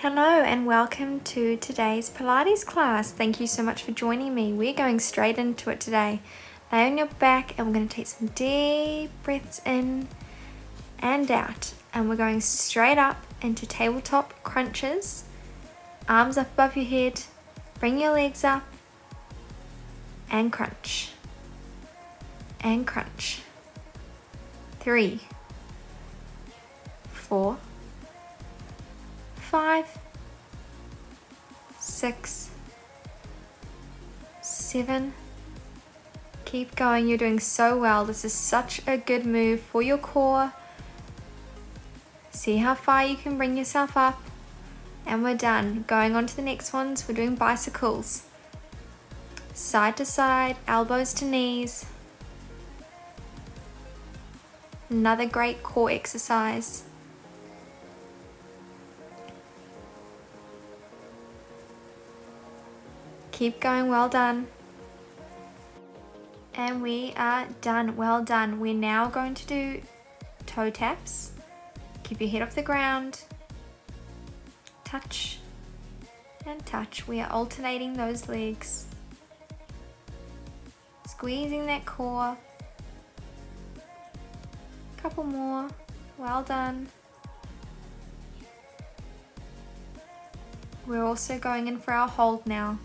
Hello and welcome to today's Pilates class. Thank you so much for joining me. We're going straight into it today. Lay on your back and we're going to take some deep breaths in and out. And we're going straight up into tabletop crunches. Arms up above your head. Bring your legs up and crunch. And crunch. 3, 4, 5, 6, 7. Keep going, you're doing so well. This is such a good move for your core. See how far you can bring yourself up. And we're done. Going on to the next ones, we're doing bicycles. Side to side, elbows to knees. Another great core exercise. Keep going, well done. And we are done, well done. We're now going to do toe taps. Keep your head off the ground. Touch and touch. We are alternating those legs. Squeezing that core. Couple more, well done. We're also going in for our hold now.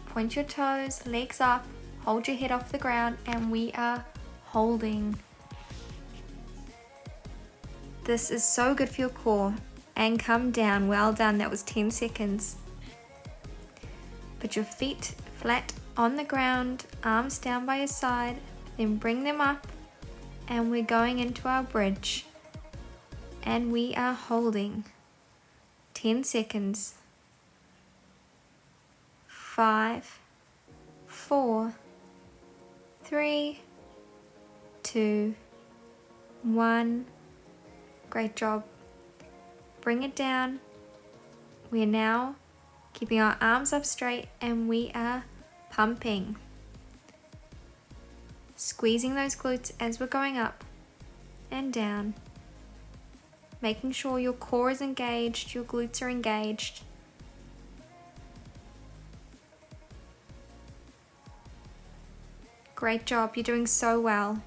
Point your toes, legs up, hold your head off the ground, and we are holding. This is so good for your core. And come down, well done, that was 10 seconds. Put your feet flat on the ground, arms down by your side, then bring them up, and we're going into our bridge. And we are holding. 10 seconds. 5, 4, 3, 2, 1. Great job. Bring it down. We are now keeping our arms up straight and we are pumping. Squeezing those glutes as we're going up and down. Making sure your core is engaged, your glutes are engaged. Great job, you're doing so well.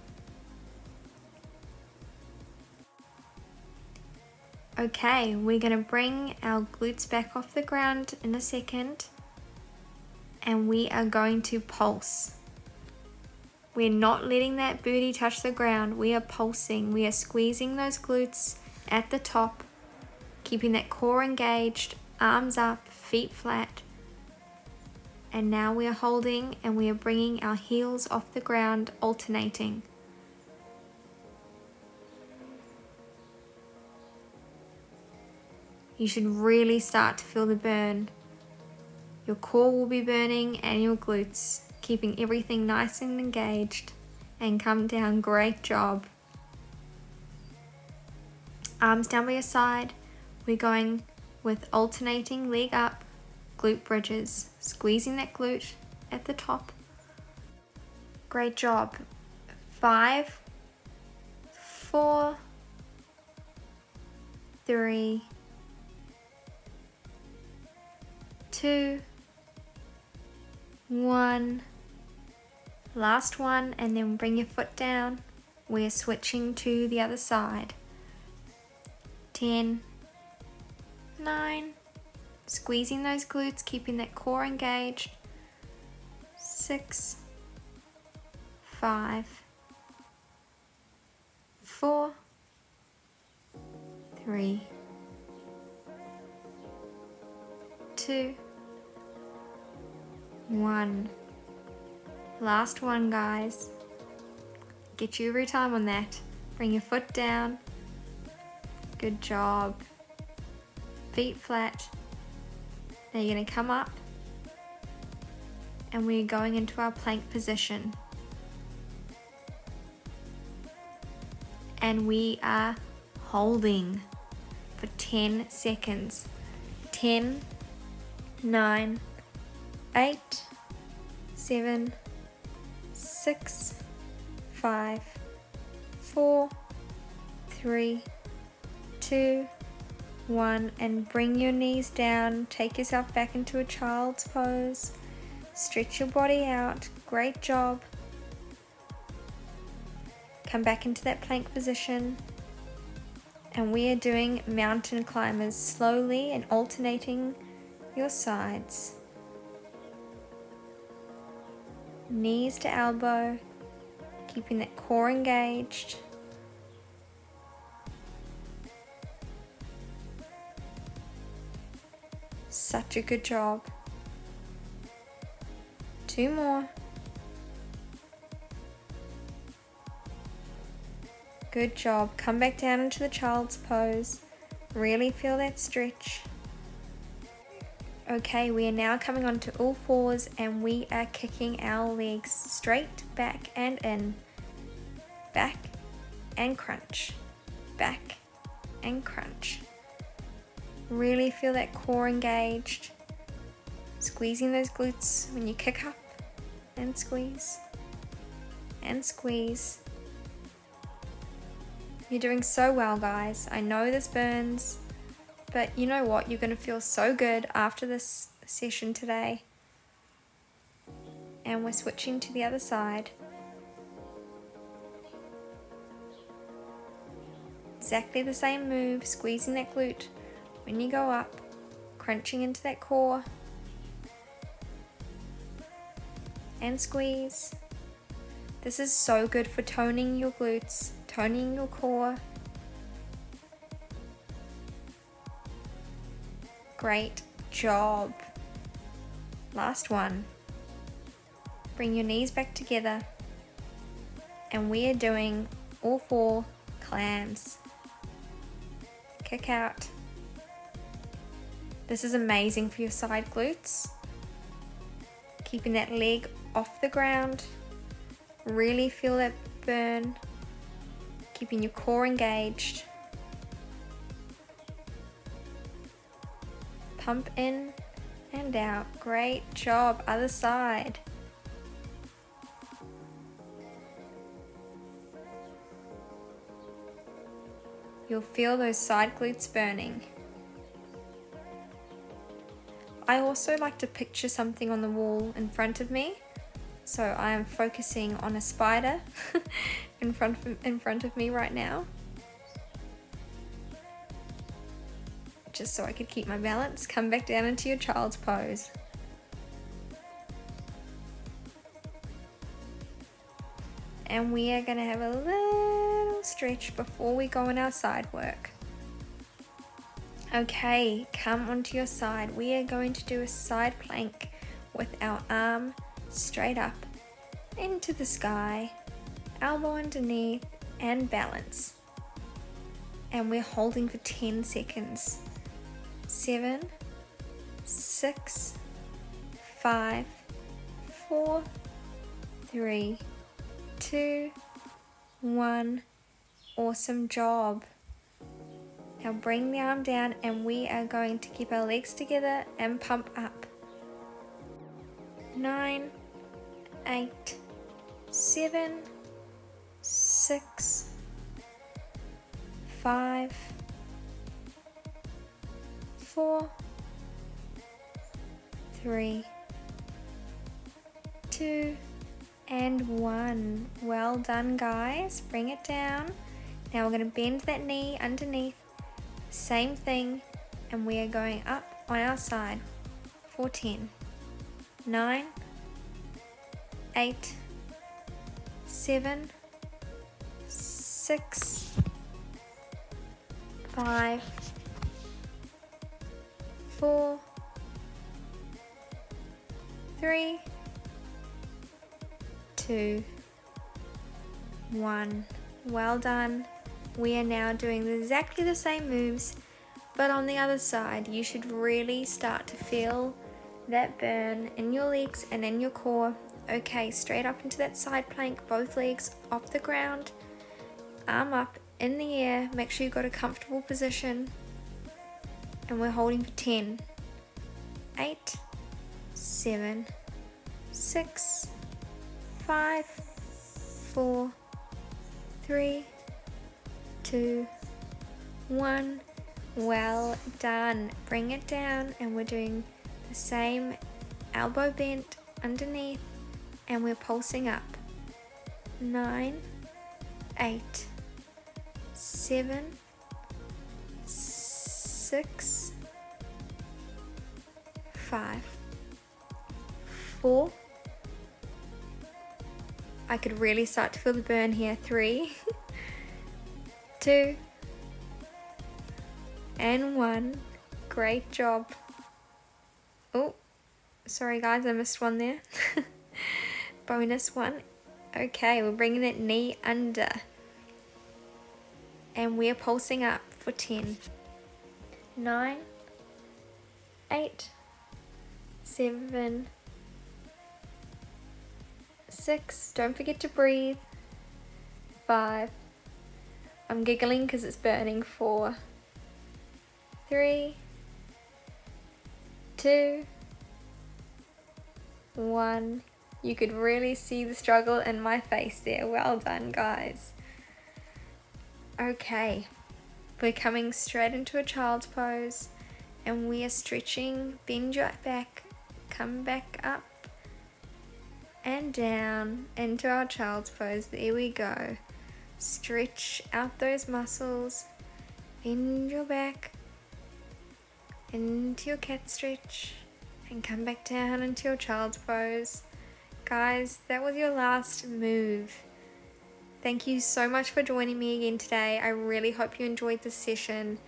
Okay, we're going to bring our glutes back off the ground in a second. And we are going to pulse. We're not letting that booty touch the ground. We are pulsing. We are squeezing those glutes at the top. Keeping that core engaged, arms up, feet flat. And now we are holding and we are bringing our heels off the ground, alternating. You should really start to feel the burn. Your core will be burning and your glutes, keeping everything nice and engaged. And come down, great job. Arms down by your side. We're going with alternating leg up, glute bridges, squeezing that glute at the top. Great job. 5, 4, 3, 2, 1. Last one, and then bring your foot down. We're switching to the other side. 10, 9. Squeezing those glutes, keeping that core engaged. 6, 5, 4, 3, 2, 1. Last one, guys. Get you every time on that. Bring your foot down. Good job. Feet flat. Now you're going to come up and we're going into our plank position. And we are holding for 10 seconds. 10, 9, 8, 7, 6, 5, 4, 3, 2, 1, and bring your knees down. Take yourself back into a child's pose. Stretch your body out. Great job. Come back into that plank position. And we are doing mountain climbers slowly and alternating your sides. Knees to elbow, keeping that core engaged. Such a good job. 2 more. Good job. Come back down into the child's pose. Really feel that stretch. Okay, we are now coming onto all fours and we are kicking our legs straight back and in. Back and crunch. Back and crunch. Really feel that core engaged. Squeezing those glutes when you kick up and squeeze and squeeze. You're doing so well, guys. I know this burns, but you know what? You're going to feel so good after this session today. And we're switching to the other side. Exactly the same move, squeezing that glute when you go up, crunching into that core, and squeeze. This is so good for toning your glutes, toning your core. Great job. Last one. Bring your knees back together. And we are doing all 4 clams. Kick out. This is amazing for your side glutes. Keeping that leg off the ground. Really feel that burn. Keeping your core engaged. Pump in and out. Great job. Other side. You'll feel those side glutes burning. I also like to picture something on the wall in front of me. So I am focusing on a spider in front of me right now. Just so I could keep my balance. Come back down into your child's pose. And we are going to have a little stretch before we go on our side work. Okay, come onto your side. We are going to do a side plank with our arm straight up into the sky, elbow underneath, and balance. And we're holding for 10 seconds. 7, 6, 5, 4, 3, 2, 1. Awesome job. Now bring the arm down and we are going to keep our legs together and pump up. 9, 8, 7, 6, 5, 4, 3, 2, and 1. Well done, guys. Bring it down. Now we're going to bend that knee underneath. Same thing, and we are going up on our side for 10. 9, 8, 7, 6, 5, 4, 3, 2, 1. Well done. We are now doing exactly the same moves, but on the other side. You should really start to feel that burn in your legs and in your core. Okay, straight up into that side plank, both legs off the ground, arm up in the air. Make sure you've got a comfortable position, and we're holding for 10, 8, 7, 6, 5, 4, 3, 2, 1. Well done. Bring it down, and we're doing the same elbow bent underneath, and we're pulsing up. 9, 8, 7, 6, 5, 4. I could really start to feel the burn here. 3, 2, and 1. Great job. Oh, sorry guys, I missed one there. Bonus one. Okay, we're bringing that knee under. And we're pulsing up for 10. 9, 8, 7, 6. Don't forget to breathe. 5. I'm giggling because it's burning. 4, 3, 2, 1. You could really see the struggle in my face there. Well done, guys. Okay, we're coming straight into a child's pose, and we are stretching. Bend your back, come back up and down into our child's pose. There we go. Stretch out those muscles. Bend your back into your cat stretch and come back down into your child's pose. Guys, that was your last move. Thank you so much for joining me again today. I really hope you enjoyed this session,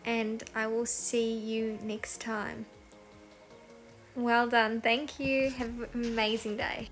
and I will see you next time. Well done. Thank you. Have an amazing day.